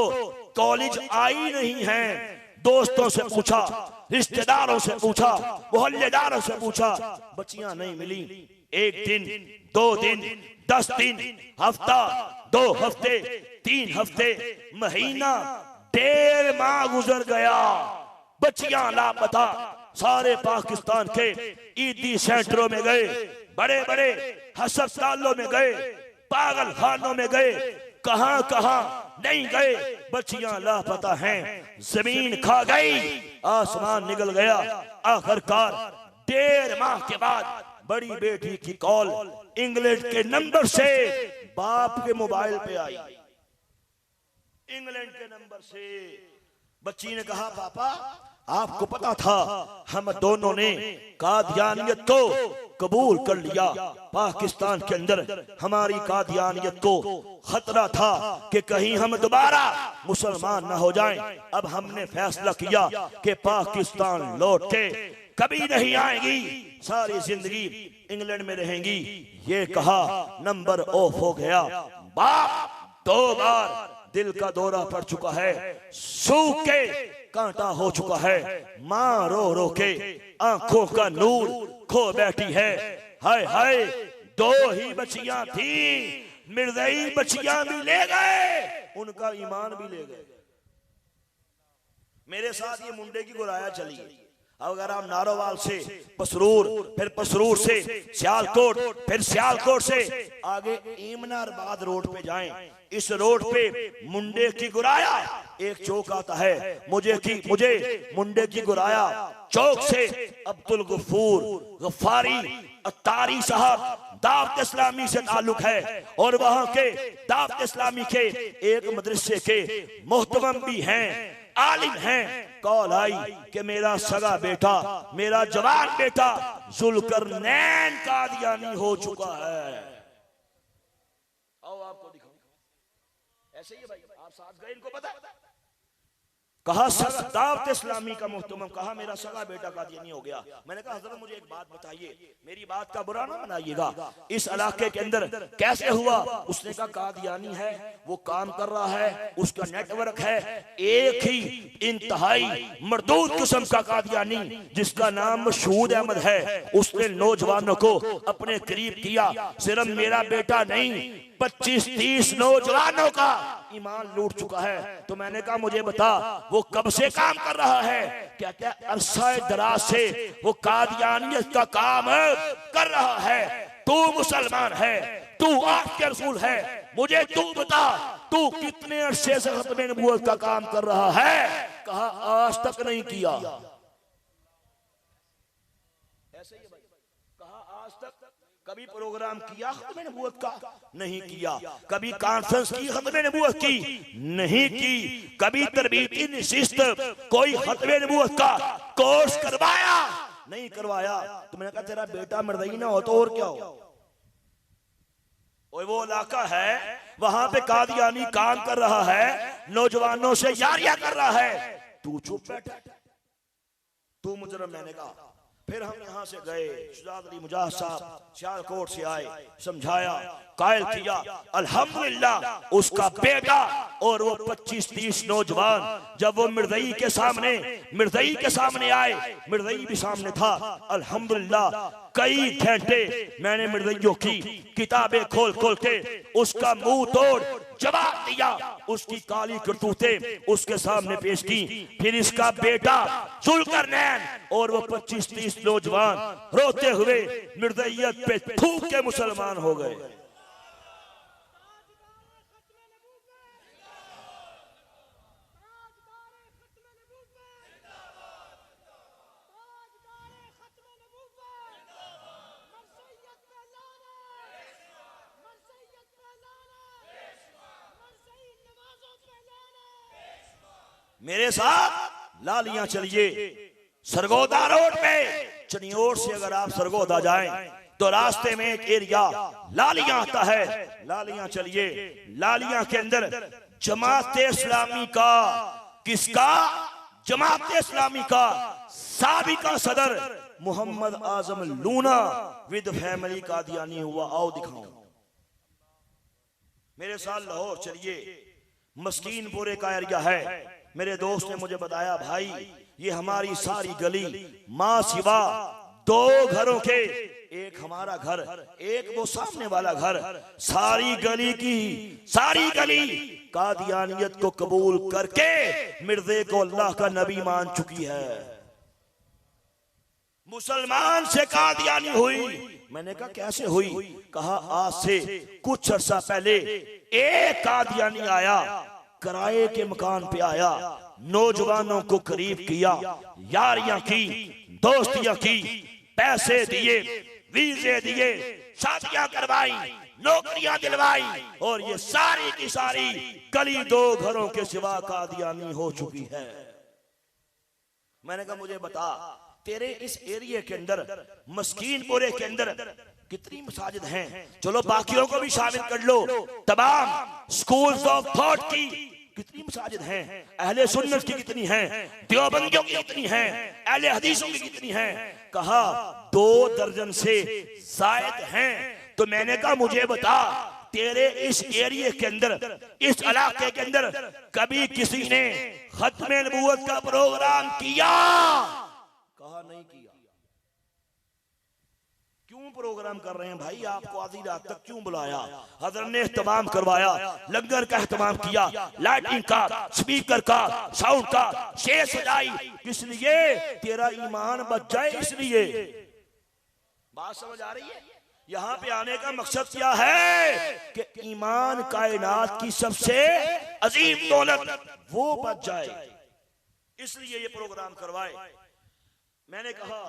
कॉलेज आई नहीं है। दोस्तों से पूछा, रिश्तेदारों से पूछा, मोहल्लेदारों से पूछा, बच्चियां नहीं मिली। एक दिन, 2 दिन, 10 दिन, हफ्ता, 2 हफ्ते, 3 हफ्ते, महीना, 1.5 माह गुजर गया, बच्चियां लापता। सारे पाकिस्तान के ईदी सेंटरों में गए, बड़े बड़े अस्पतालों में गए, पागल खानों में गए, कहां कहां नहीं गए, बच्चियां लापता हैं। जमीन खा गई, आसमान निकल गया। आखिरकार 1.5 माह के बाद बड़ी बेटी की कॉल इंग्लैंड के नंबर से बाप के मोबाइल पे आई। इंग्लैंड के नंबर से बच्ची ने कहा, पापा आपको पता था हम दोनों ने कादियानियत को कबूल कर लिया। पाकिस्तान के अंदर हमारी कादियानियत को खतरा था कि कहीं हम दोबारा मुसलमान ना हो जाएं। अब हमने फैसला किया कि पाकिस्तान लौट के कभी नहीं आएगी, सारी जिंदगी इंग्लैंड में रहेंगी। ये कहा, नंबर ऑफ हो गया। बाप 2 बार दिल का दौरा पड़ चुका है, सूख के कांटा हो चुका है। मां रो रो के आंखों का नूर खो बैठी है। हाय हाय, 2 ही बच्चियां थी, मिर्दई बच्चियां भी ले गए, उनका ईमान भी ले गए। मेरे साथ ये मुंडे की गुराया चली। अगर आप नारोवाल से पसरूर, फिर पसरूर से सियालकोट, फिर सियालकोट से आगे इमनाबाद रोड पे जाएं, इस रोड पे मुंडे की गुराया एक चौक आता है। मुझे मुंडे की गुराया चौक से अब्दुल गफूर गफ्फारी अत्तारी साहब दावत इस्लामी से ताल्लुक है, और वहां के दावत इस्लामी के एक मदरसे के मोहतरम भी हैं, आलिम हैं। कॉल आई कि मेरा सगा बेटा, मेरा जवान बेटा जुल्करनैन कादियानी हो चुका है। आओ आपको दिखाऊं। ऐसे ही भाई, आप साथ गए, इनको पता। कहा दावत इस्लामी का मुहतरम, कहा मेरा सगा बेटा कादियानी हो गया। मैंने कहा हजरत मुझे एक बात बताइए, मेरी बात का बुरा ना बनाइएगा, इस इलाके के अंदर कैसे हुआ? उसने कहा कादियानी है, वो काम कर रहा है, उसका नेटवर्क है। एक ही इंतहाई मरदूद किस्म का कादियानी जिसका नाम मशहूद अहमद है, उसने नौजवानों को अपने करीब किया। सिर्फ मेरा बेटा नहीं, 25-30 नौजवानों का ईमान लूट चुका है। तो मैंने कहा मुझे बता वो कब से काम कर रहा है? कहता है अरसा दराज से वो कादियानियत का काम कर रहा है। तू मुसलमान है, तू आख के रसूल है, मुझे तू बता तू कितने अरसे से खत्मे नबूवत का काम कर रहा है? कहा आज तक नहीं किया। ऐसे ही भाई, कहा आज तक कभी प्रोग्राम किया खत्मे नबूवत का? नहीं किया। कभी कॉन्फ्रेंस की खत्मे नबूवत की? नहीं की। कभी तरबीती नशिस्त कोई खत्मे नबूवत का कोर्स करवाया? नहीं करवाया। तो मैंने कहा तेरा बेटा मर्दई ना हो तो और क्या हो? वो इलाका है, वहां पे कादियानी काम कर रहा है, नौजवानों से यारियां कर रहा है, तू चुप बैठा, तू मुजरम। मैंने कहा फिर हम यहाँ से गए, शुजात अली मुजाहिद साहब सियालकोट से आए, समझाया कायल किया। अल्हम्दुलिल्लाह उसका बेटा और वो 25-30 नौजवान जब वो मिर्दई के सामने आए, मिर्दई भी सामने था। अल्हम्दुलिल्लाह कई घंटे मैंने मिर्दइयों की किताबें खोल खोल के उसका मुंह तोड़ जवाब दिया, उसकी काली करतूतें उसके सामने पेश की। फिर इसका बेटा जुल्करनैन और वो 25-30 नौजवान रोते हुए मिर्दइयत पे थूक के मुसलमान हो गए। मेरे साथ लालियां चलिए सरगोदा रोड पे, चनियोर से अगर आप सरगोदा जाएं तो रास्ते में एक एरिया लालियां आता है। लालियां चलिए, लालियां के अंदर जमात इस्लामी का, किसका? जमात इस्लामी का साबिका सदर Mohammad Azam Luna with family Qadiani हुआ। आओ दिखाऊं। मेरे साथ लाहौर चलिए, मस्कीनपुरे का एरिया है। मेरे दोस्त ने मुझे बताया भाई ये हमारी सारी गली मां सिवा 2 घरों के, एक हमारा घर, एक वो सामने वाला घर, सारी गली कादियानियत को कबूल करके मिर्जे को अल्लाह का नबी मान चुकी है। मुसलमान से कादियानी हुई। मैंने कहा कैसे हुई? कहा आज से कुछ अर्सा पहले एक कादियानी आया, किराए के मकान पे आया, नौजवानों को करीब किया, यारियां की, दोस्तियां की, पैसे दिए, वीजे दिए, शादियां करवाई, नौकरियां दिलवाई, और ये सारी की सारी गली 2 घरों के सिवा कादियानी हो चुकी है। मैंने कहा मुझे बता तेरे इस एरिया के अंदर, मस्कीनपुरे के अंदर कितनी मसाजिद हैं? चलो बाकियों को भी शामिल कर लो। तमाम स्कूल्स ऑफ थॉट की कितनी मसाजिद हैं? अहले सुन्नत की कितनी हैं? देवबंदियों की कितनी हैं? अहले हदीसों की कितनी हैं? कहा 2 दर्जन से शायद हैं। तो मैंने कहा मुझे बता तेरे इस एरिया के अंदर, इस इलाके के अंदर कभी किसी ने खत्मे नबूवत का प्रोग्राम किया? कहा नहीं किया। क्यों प्रोग्राम कर रहे हैं भाई? आपको आधी रात तक क्यों बुलाया? हजरत ने इख्तिताम करवाया, लंगर का इख्तिताम किया, लाइटिंग का, स्पीकर का, साउंड का, शेर सजाई। किस लिए? तेरा ईमान बच जाए इसलिए। बात समझ आ रही है? यहाँ पे आने का मकसद क्या है कि ईमान कायनात की सबसे अजीम दौलत वो बच जाए, इसलिए ये प्रोग्राम करवाए। मैंने कहा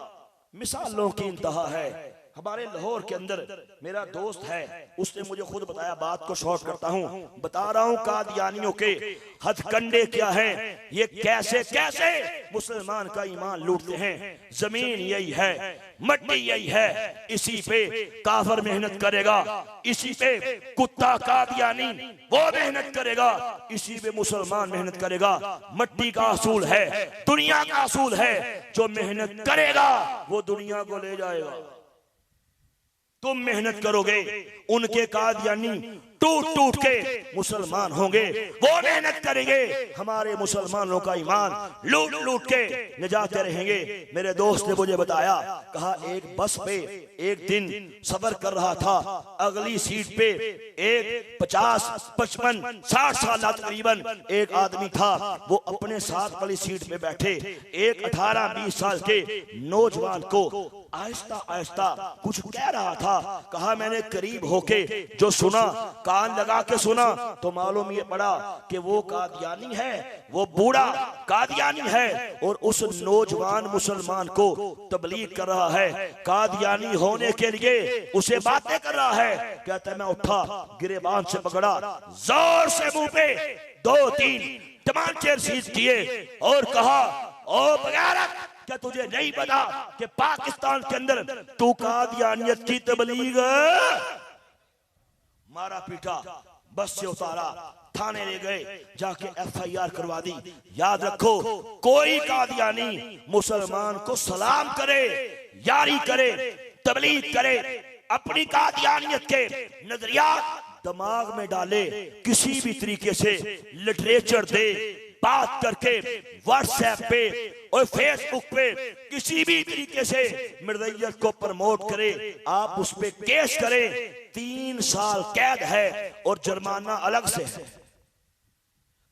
मिसालों की इंतहा है। हमारे लाहौर के अंदर मेरा दोस्त है, उसने मुझे खुद बताया, बात को शॉर्ट करता हूँ, बता रहा हूँ कादियानियों के हथकंडे क्या हैं, ये कैसे कैसे मुसलमान का ईमान लूटते हैं। जमीन यही है, मट्टी यही है, इसी पे काफिर मेहनत करेगा, इसी पे कुत्ता कादियानी वो मेहनत करेगा, इसी पे मुसलमान मेहनत करेगा। मट्टी का असूल है, दुनिया का असूल है, जो मेहनत करेगा वो दुनिया को ले जाएगा। तुम मेहनत करोगे, उनके कादियानी टूट टूट के मुसलमान होंगे, वो मेहनत करेंगे, हमारे मुसलमानों का ईमान लूट लूट के निजाते रहेंगे। मेरे दोस्त ने मुझे बताया, कहा एक बस पे एक दिन सफर कर रहा था, अगली सीट पे एक 50, 55, 60 साल तकरीबन एक आदमी था। वो अपने साथ वाली सीट पे बैठे एक 18-20 साल के नौजवान को आहिस्ता आहिस्ता कुछ कह रहा था। कहा मैंने करीब होके जो सुना, कान लगा के सुना, तो मालूम ये पड़ा कि वो कादियानी है, वो बूढ़ा कादियानी है, और उस नौजवान मुसलमान को तबलीग कर रहा है, कादियानी होने के लिए उसे बातें कर रहा है। कहता है मैं उठा, गिरेबान से पकड़ा, जोर से मुंह पे 2-3 तमाचे रसीद किए और कहा ओ बगैरत, क्या तुझे नहीं पता कि पाकिस्तान के अंदर तू कादियानियत की तबलीग? मारा पीटा, बस से उतारा, थाने ले गए, जाके FIR करवा दी। याद रखो कोई कादियानी मुसलमान को सलाम करे, यारी करे, तबलीग करे, अपनी कादियानियत के नजरियात दिमाग में डाले, किसी भी तरीके से लिटरेचर दे, बात करके व्हाट्सएप पे और फेसबुक पे किसी भी तरीके से मिर्ज़ाइयत को प्रमोट करे, आप उस पे केस करें, 3 साल कैद है और जुर्माना अलग से है।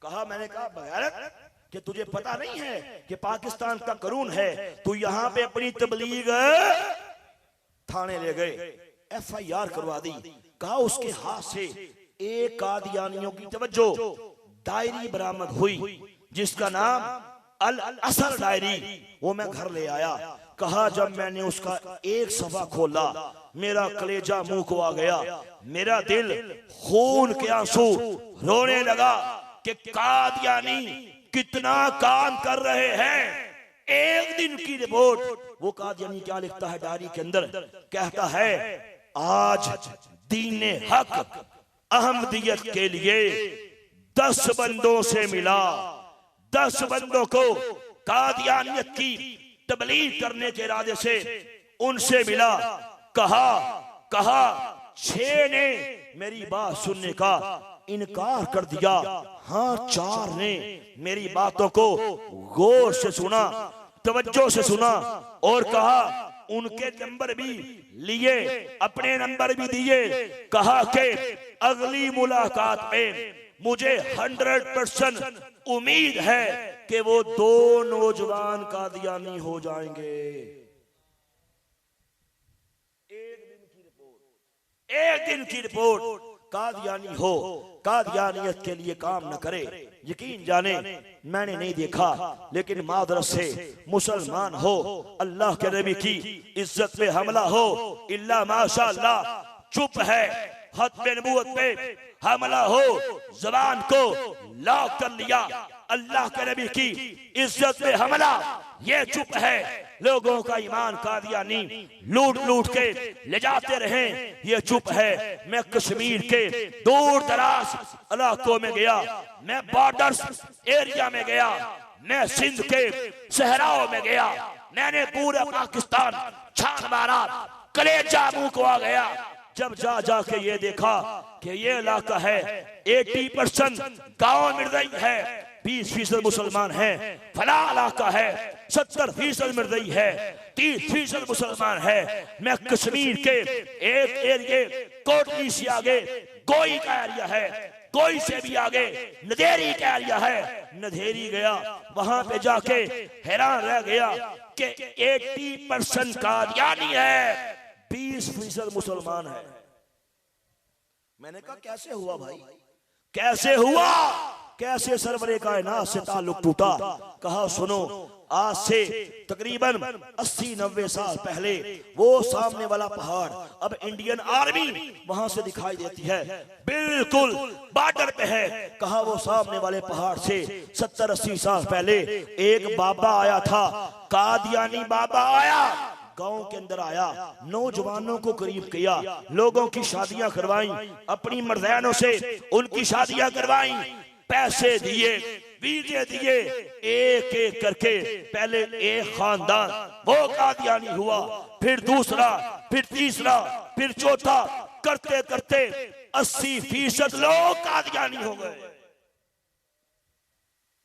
कहा, मैंने कहा बगैरत कि तुझे पता नहीं है कि पाकिस्तान का कानून है, तू यहां पे अपनी तबलीग थाने ले गए, FIR करवा दी। कहा उसके हाथ से एक कादियानियों की तवज्जो डायरी बरामद हुई जिसका नाम अल असर डायरी, वो मैं घर ले आया। कहा जब मैंने उसका एक सफा खोला, मेरा कलेजा मुंह को आ गया, मेरा दिल खून के आंसू रोने लगा कि कादियानी कितना काम कर रहे हैं। एक दिन की रिपोर्ट, वो कादियानी क्या लिखता है डायरी के अंदर, कहता है आज दीने हक अहमदियत के लिए 10 बंदों से मिला, 10 बंदों को कादियानियत की तबलीग करने के इरादे से उनसे मिला। कहा 6 ने मेरी बात सुनने का इनकार कर दिया, हाँ 4 ने मेरी बातों को गौर से सुना, तवज्जो से सुना और कहा उनके नंबर भी लिए, अपने नंबर भी दिए। कहा कि अगली मुलाकात में मुझे 100% उम्मीद है कि वो 2 नौजवान कादियानी हो जाएंगे। एक दिन की रिपोर्ट कादियानी हो, कादियानियत के लिए काम न करे, यकीन जाने मैंने नहीं देखा, लेकिन मादरत से मुसलमान हो, अल्लाह के नबी की इज्जत पे हमला हो, इल्ला माशाअल्लाह चुप है, खत्म नबूवत पे हमला हो, जबान को लॉक कर लिया, अल्लाह के नबी की इज्जत पे हमला, ये चुप है। लोगों का ईमान कादियानी लूट लूट के ले जाते रहे, ये चुप है। मैं कश्मीर के दूर दराज इलाकों में गया, मैं बॉर्डर्स एरिया में गया, मैं सिंध के सहराओं में गया, मैंने पूरा पाकिस्तान छान मारा, कलेजा मुंह को आ गया। जब जा के ये देखा कि ये इलाका है 80% गाँव मिर्ज़ाई है, 20% मुसलमान हैं, फला इलाका है 70% मिर्ज़ाई है, 30% मुसलमान है। मैं कश्मीर के एक एरिया कोटली से आगे गोई का एरिया है, गोई से भी आगे नदेरी का एरिया है, नदेरी गया, वहां पे जाके हैरान रह गया कि 80% कादियानी है, 20% मुसलमान है। मैंने कहा कैसे हुआ भाई, कैसे हुआ, कैसे सरवरे कायनात से ताल्लुक टूटा? कहा सुनो, आज से तकरीबन 80-90 साल पहले वो सामने वाला पहाड़ अब इंडियन आर्मी वहां से दिखाई देती है, बिल्कुल बॉर्डर पे है। कहा वो सामने वाले पहाड़ से 70-80 साल पहले एक बाबा आया था, कादियानी बाबा आया, गांव के अंदर आया, नौजवानों को करीब किया, लोगों की शादियां करवाई, अपनी मर्दानों से उनकी शादियां करवाई, पैसे दिए, वीजे दिए, एक एक करके पहले एक खानदान वो कादियानी हुआ, फिर दूसरा, फिर तीसरा, फिर चौथा, करते करते 80% लोग कादियानी हो गए।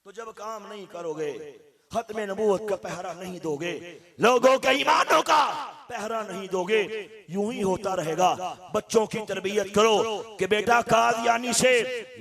तो जब काम नहीं करोगे, खत्म नबूवत का पहरा नहीं दोगे, लोगों के ईमानों का पहरा नहीं दोगे, यूं ही होता रहेगा। बच्चों की तरबियत करो कि बेटा कादियानी से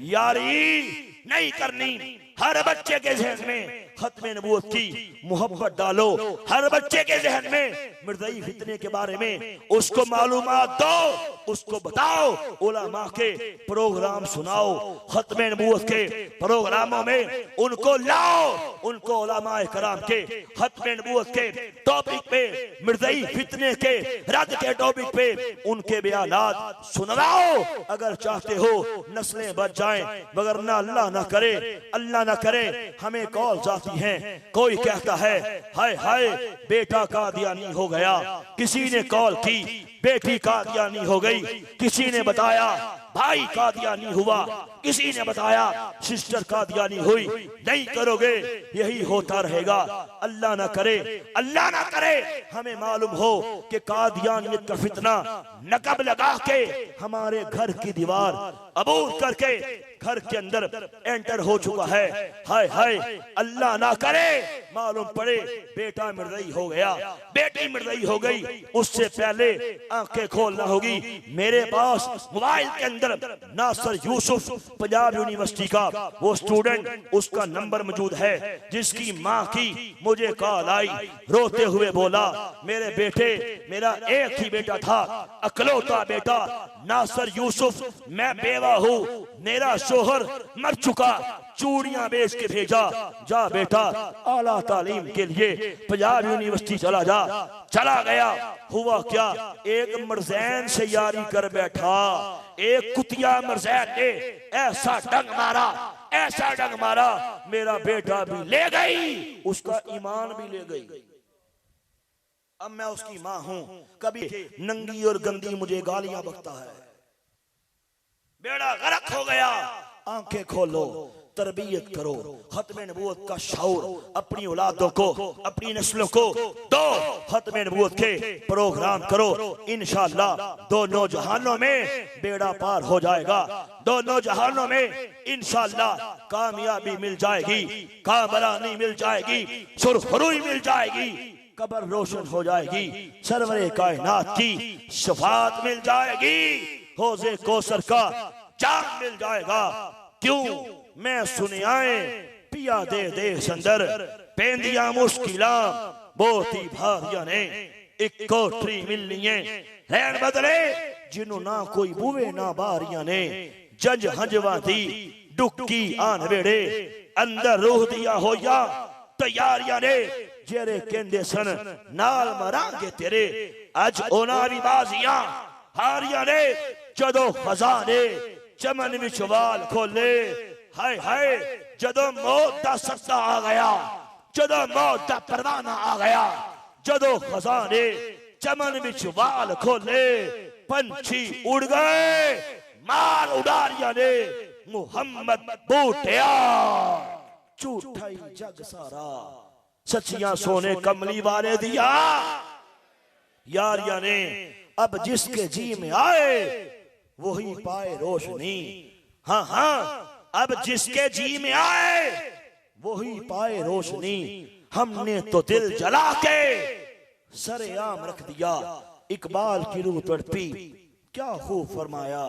यारी नहीं करनी, हर बच्चे के जहन में खत्म नबूवत की मोहब्बत डालो, हर बच्चे के जहन में मिर्ज़ाई फितने के बारे में उसको मालूमात दो, उसको बताओ, उलमा के प्रोग्राम सुनाओ, खत्म नबूवत के प्रोग्रामों में उनको लाओ, उनको उलमा कराम के खत्म नबूवत के टॉपिक पे, मिर्ज़ाई फितने के रद्द के टॉपिक पे उनके बयानात सुनवाओ। अगर चाहते हो नस्लें बच जाएं, वगरना अल्लाह ना करे, अल्लाह ना करे हमें कॉल जाती हैं, कोई कहता है हाय हाय बेटा कादियानी हो गया, किसी ने कॉल की बेटी कादियानी हो गई, किसी ने बताया भाई कादियानी हुआ, किसी ने बताया सिस्टर कादियानी हुई। नहीं करोगे यही होता रहेगा। अल्लाह ना करे, अल्लाह ना करे हमें मालूम हो कि कादियानियत का फितना नकब लगा के हमारे घर की दीवार अबूर करके घर के अंदर एंटर हो चुका है। हाय हाय, अल्लाह ना करे मालूम पड़े बेटा मिर्दई हो गया, बेटी मिर्दई हो गई, उससे पहले आंखें खोलना होगी। मेरे पास मोबाइल के अंदर नासर यूसुफ पंजाब यूनिवर्सिटी का वो स्टूडेंट, उसका नंबर मौजूद है, जिसकी माँ की मुझे कॉल आई, रोते हुए बोला मेरे बेटे, मेरा एक ही बेटा था, अकलौता बेटा नासर यूसुफ, मैं बेवा हूँ, मेरा शोहर मर चुका, चूड़ियां बेच के भेजा, जा बेटा आला तालीम के लिए पंजाब यूनिवर्सिटी चला जा। चला गया, हुआ क्या, एक मर्जैन से यारी कर बैठा, एक कुतिया मर्जैन ने ऐसा डंग मारा, ऐसा डंग मारा, मेरा बेटा भी ले गई, उसका ईमान भी ले गई। अब मैं उसकी माँ हूं, कभी नंगी और गंदी मुझे गालियां बकता है। बेड़ा गर्क हो गया, आंखें खोलो, तरबियत करो, खत्मे नबूवत का शऊर अपनी औलादों को, अपनी नस्लों को दो, खत्मे नबूवत के प्रोग्राम करो। इंशाअल्लाह दोनों जहानों में बेड़ा पार हो जाएगा, दोनों जहानों में इंशाअल्लाह कामयाबी मिल जाएगी, कामरानी मिल जाएगी, सुरखरुई मिल जाएगी, कब्र रोशन हो जाएगी, सरवरे कायनात की शफाअत मिल जाएगी, हौज़े कौसर का जाम मिल जाएगा। क्यों मैं सुने आए पिया दे दे संदर, पेंदिया मुश्किला बहुत ही भारिया ने, एक कोठरी मिलनी है रहन बदले, जिन्हों ना कोई बुवे ना बारिया ने, जंज हंजवा दी डुक्की आन वेड़े, अंदर रूह दिया होया तैयारियां ने, जेरे कहंदे सन नाल मरांगे तेरे, अज ओना भी बाजियां हारिया ने, जदों खजाने चमन विच वाल खोले, हाय हाय जदों मौत दा सत्ता आ गया, जदों मौत दा परवाना आ गया, जदों खजाने चमन विच वाल खोले, पंछी उड़ गए मार उडारिया ने, मुहम्मद बूटिया झूठा ही जग सारा, सच्चियां सोने कमली वाले दिया यारिया ने। अब जिसके जी में आए वही पाए रोशनी, हाँ हाँ, अब जिसके जी में आए वही पाए रोशनी, हमने तो दिल जला के सरेआम रख दिया। इकबाल की रूह तड़पी, क्या खूब फरमाया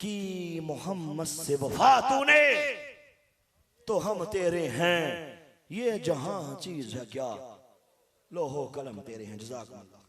कि मोहम्मद से वफा तूने तो हम तेरे हैं, ये जहां चीज है क्या, लोहो कलम तेरे हैं। जज़ाकल्लाह।